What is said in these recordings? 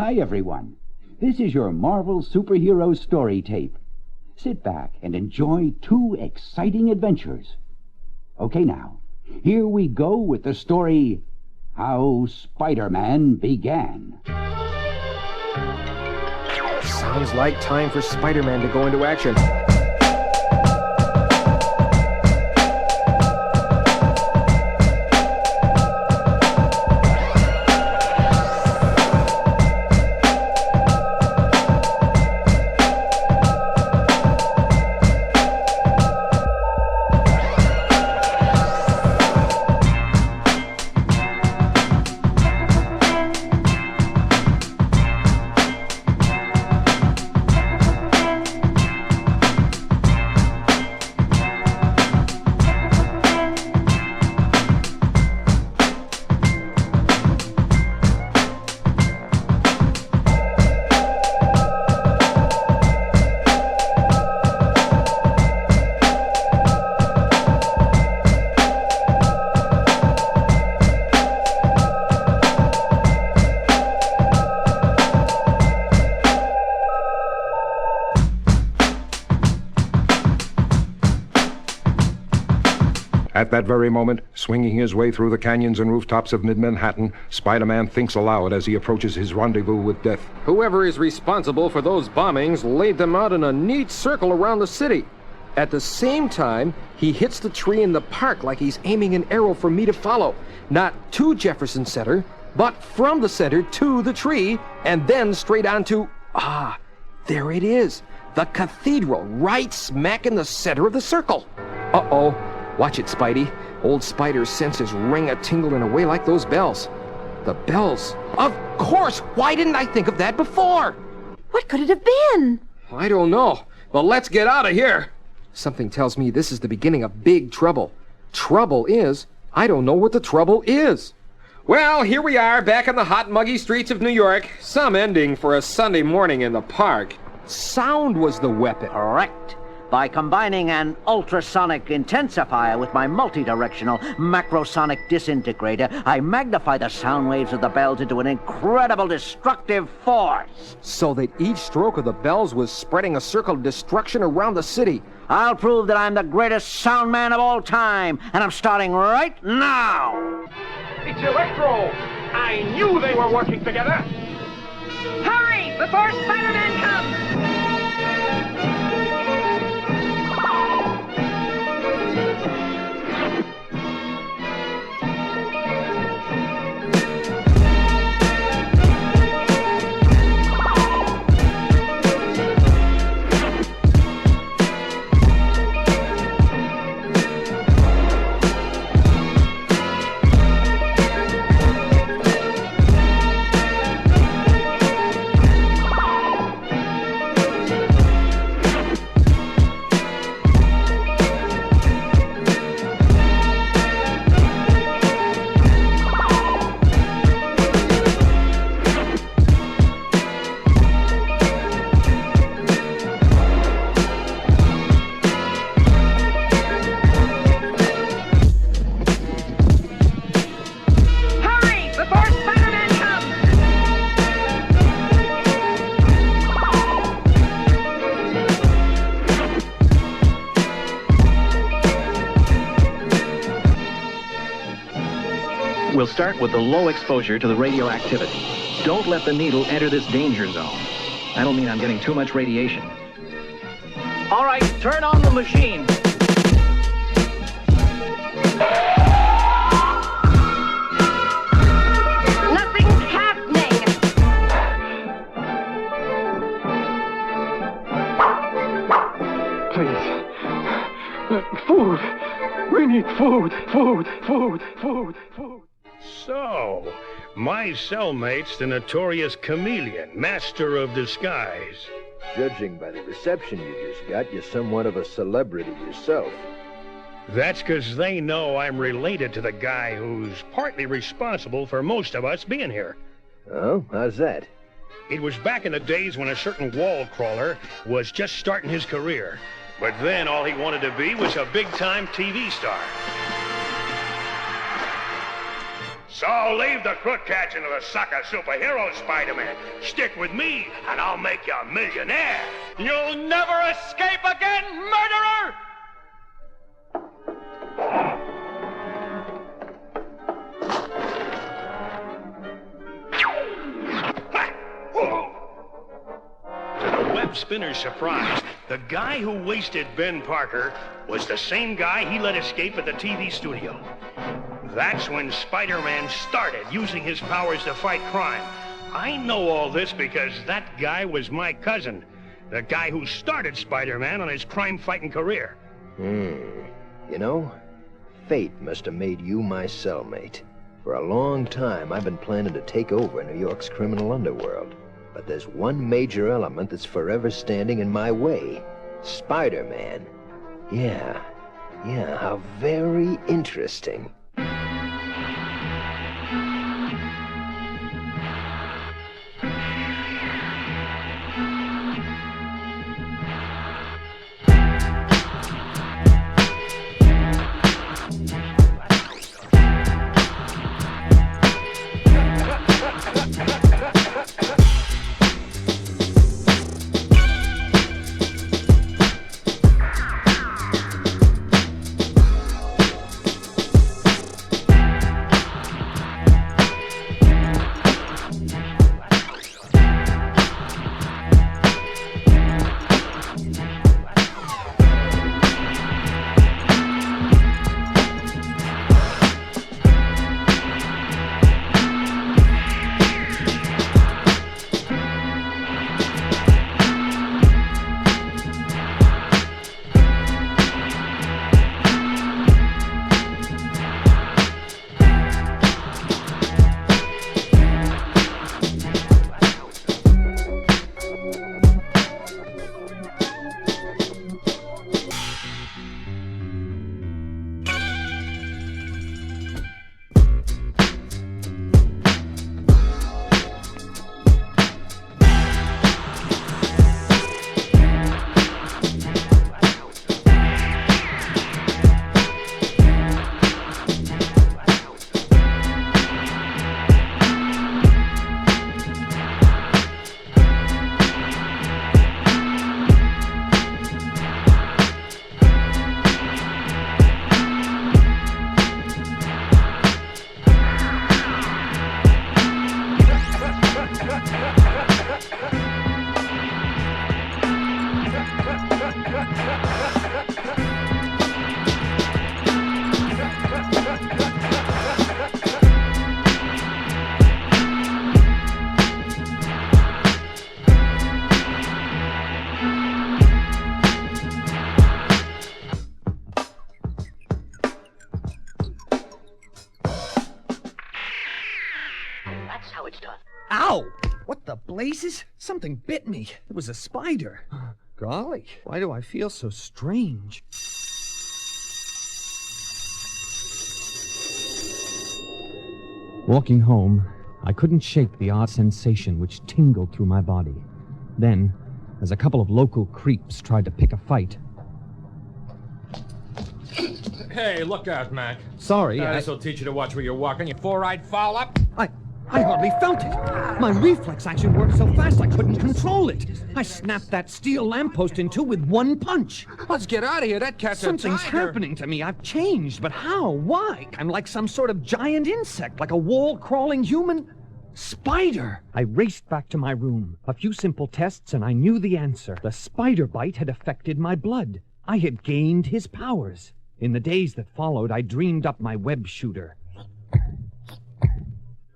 Hi, everyone. This is your Marvel Superhero Story Tape. Sit back and enjoy 2 exciting adventures. Okay, now, here we go with the story, How Spider-Man Began. Sounds like time for Spider-Man to go into action. At that very moment, swinging his way through the canyons and rooftops of mid-Manhattan, Spider-Man thinks aloud as he approaches his rendezvous with death. Whoever is responsible for those bombings laid them out in a neat circle around the city. At the same time, he hits the tree in the park like he's aiming an arrow for me to follow. Not to Jefferson Center, but from the center to the tree, and then straight on to... there it is. The cathedral, right smack in the center of the circle. Uh-oh. Watch it, Spidey. Old Spider's senses ring a tingle in a way like those bells. The bells. Of course! Why didn't I think of that before? What could it have been? I don't know. But let's get out of here. Something tells me this is the beginning of big trouble. Trouble is, I don't know what the trouble is. Well, here we are, back in the hot, muggy streets of New York. Some ending for a Sunday morning in the park. Sound was the weapon. Correct. By combining an ultrasonic intensifier with my multi-directional macrosonic disintegrator, I magnify the sound waves of the bells into an incredible destructive force. So that each stroke of the bells was spreading a circle of destruction around the city. I'll prove that I'm the greatest sound man of all time, and I'm starting right now. It's Electro! I knew they were working together! Hurry, before Spider-Man comes! We'll start with the low exposure to the radioactivity. Don't let the needle enter this danger zone. I don't mean I'm getting too much radiation. All right, turn on the machine. Nothing's happening. Please. Food. We need food. Food. So, my cellmate's the notorious Chameleon, master of disguise. Judging by the reception you just got, you're somewhat of a celebrity yourself. That's 'cause they know I'm related to the guy who's partly responsible for most of us being here. Oh, how's that? It was back in the days when a certain wall crawler was just starting his career. But then all he wanted to be was a big-time TV star. So leave the crook catching of the sucker superhero, Spider-Man. Stick with me, and I'll make you a millionaire. You'll never escape again, murderer! To the web spinner's surprise, the guy who wasted Ben Parker was the same guy he let escape at the TV studio. That's when Spider-Man started using his powers to fight crime. I know all this because that guy was my cousin, the guy who started Spider-Man on his crime-fighting career. You know, fate must have made you my cellmate. For a long time, I've been planning to take over New York's criminal underworld. But there's one major element that's forever standing in my way. Spider-Man. Yeah, how very interesting. Ow! What the blazes? Something bit me. It was a spider. Golly, why do I feel so strange? Walking home, I couldn't shake the odd sensation which tingled through my body. Then, as a couple of local creeps tried to pick a fight... Hey, look out, Mac. Sorry, This'll teach you to watch where you're walking, you four-eyed foul-up. I hardly felt it. My reflex action worked so fast I couldn't control it. I snapped that steel lamppost in two with one punch. Let's get out of here. That cat's Something's a tiger. happening to me. I've changed, but how? Why? I'm like some sort of giant insect, like a wall-crawling human spider. I raced back to my room. A few simple tests, and I knew the answer. The spider bite had affected my blood. I had gained his powers. In the days that followed, I dreamed up my web shooter.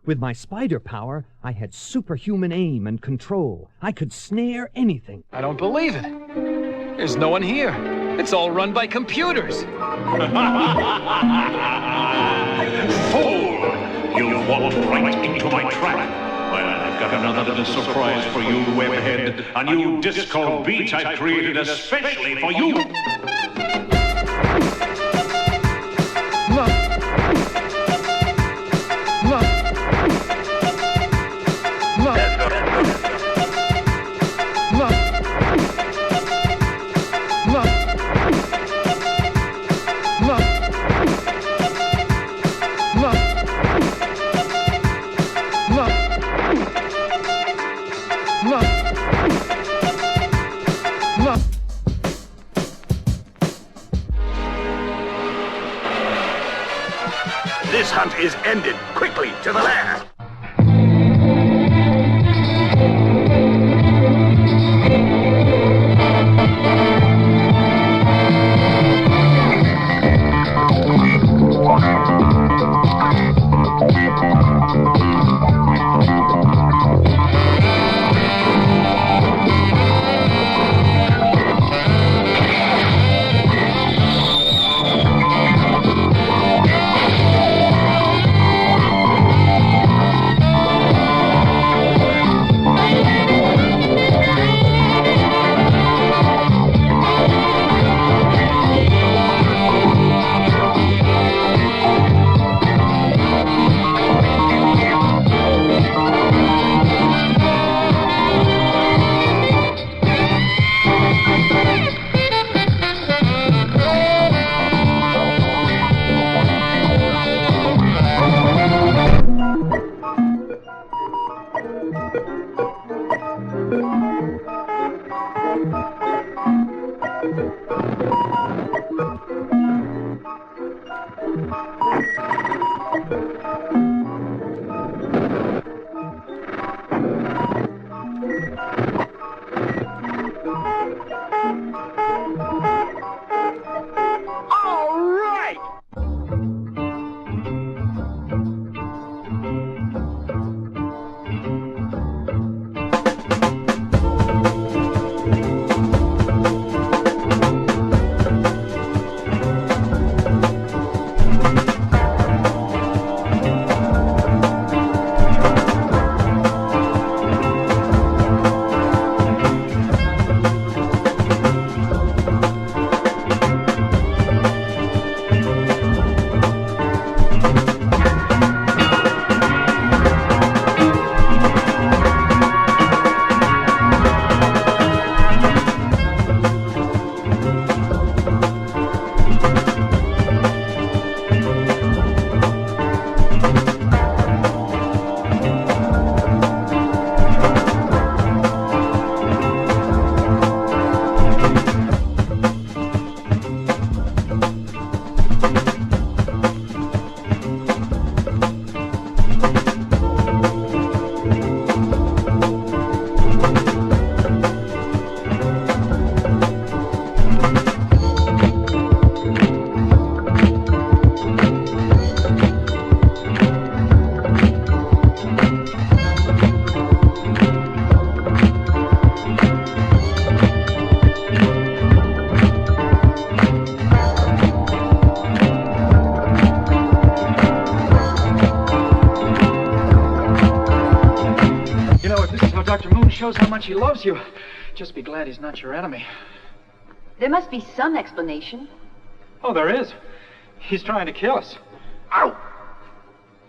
With my spider power, I had superhuman aim and control. I could snare anything. I don't believe it. There's no one here. It's all run by computers. Fool! You walked right into my trap. Well, I've got another little surprise for you, Webhead. A new disco beat I've created especially for you. This hunt is ended. Quickly, to the lair! Shows how much he loves you. Just be glad he's not your enemy. There must be some explanation. Oh, there is. He's trying to kill us. Ow!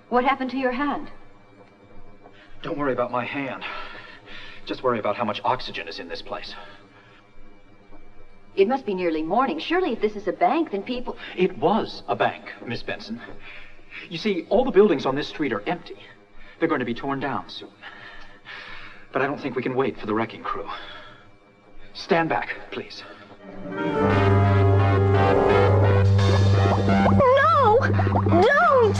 What happened to your hand? Don't worry about my hand. Just worry about how much oxygen is in this place. It must be nearly morning. Surely if this is a bank, then people... It was a bank, Miss Benson. You see, all the buildings on this street are empty. They're going to be torn down soon. But I don't think we can wait for the wrecking crew. Stand back, please. No! Don't!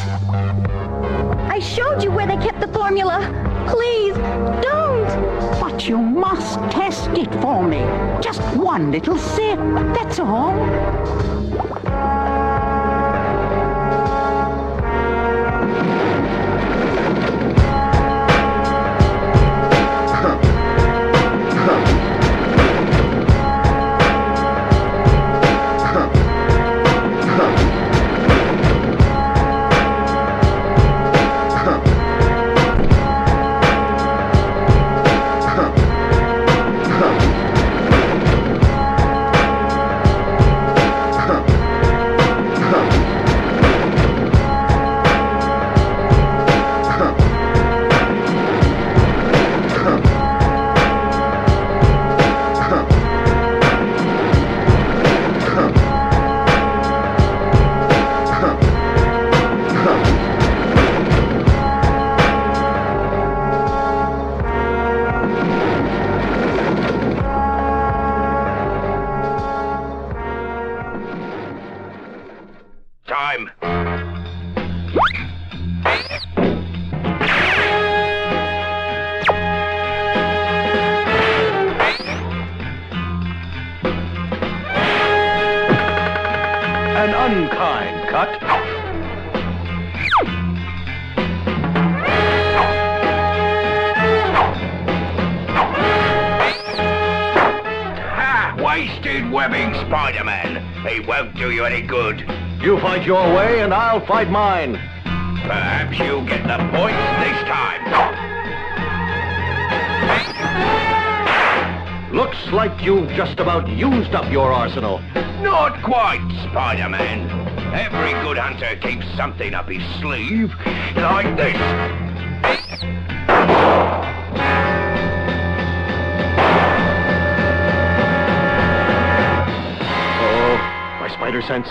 I showed you where they kept the formula. Please, don't! But you must test it for me. Just one little sip, that's all. one kind. Cut. Wasted webbing, Spider-Man. They won't do you any good. You fight your way, and I'll fight mine. Perhaps you'll get the points this time. Looks like you've just about used up your arsenal. Not quite, Spider-Man. Every good hunter keeps something up his sleeve, like this. My spider sense.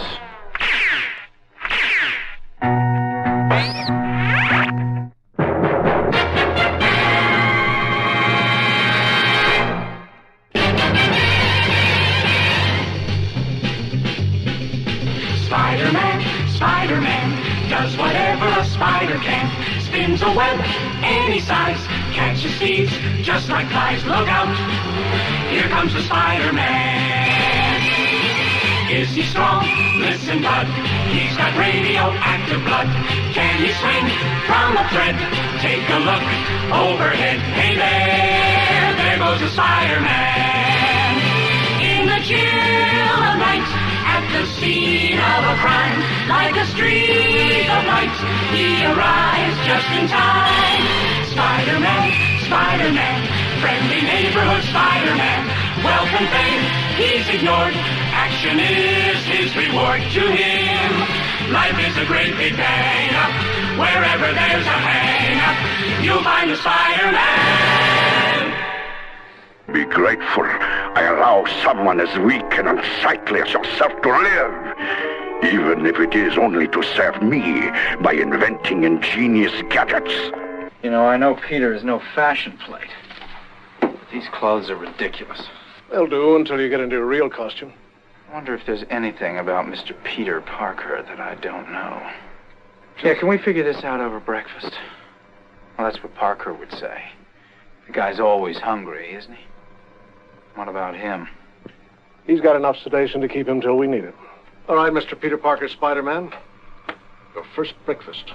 Spider-Man does whatever a spider can. Spins a web any size, catches thieves just like flies. Look out, here comes the Spider-Man. Is he strong? Listen, bud, he's got radioactive blood. Can he swing from a thread? Take a look overhead. Hey there goes the Spider-Man. In the chill of night, at the scene of a crime, like a streak of light, he arrives just in time. Spider-Man, Spider-Man, friendly neighborhood Spider-Man. Wealth and fame, he's ignored. Action is his reward to him. Life is a great big bang-up. Wherever there's a hang-up, you'll find the Spider-Man. Be grateful I allow someone as weak and unsightly as yourself to live, even if it is only to serve me by inventing ingenious gadgets. You know, I know Peter is no fashion plate, but these clothes are ridiculous. They'll do until you get into a real costume. I wonder if there's anything about Mr. Peter Parker that I don't know. Yeah, can we figure this out over breakfast? Well, that's what Parker would say. The guy's always hungry, isn't he? What about him? He's got enough sedation to keep him till we need it. All right, Mr. Peter Parker, Spider-Man. Your first breakfast.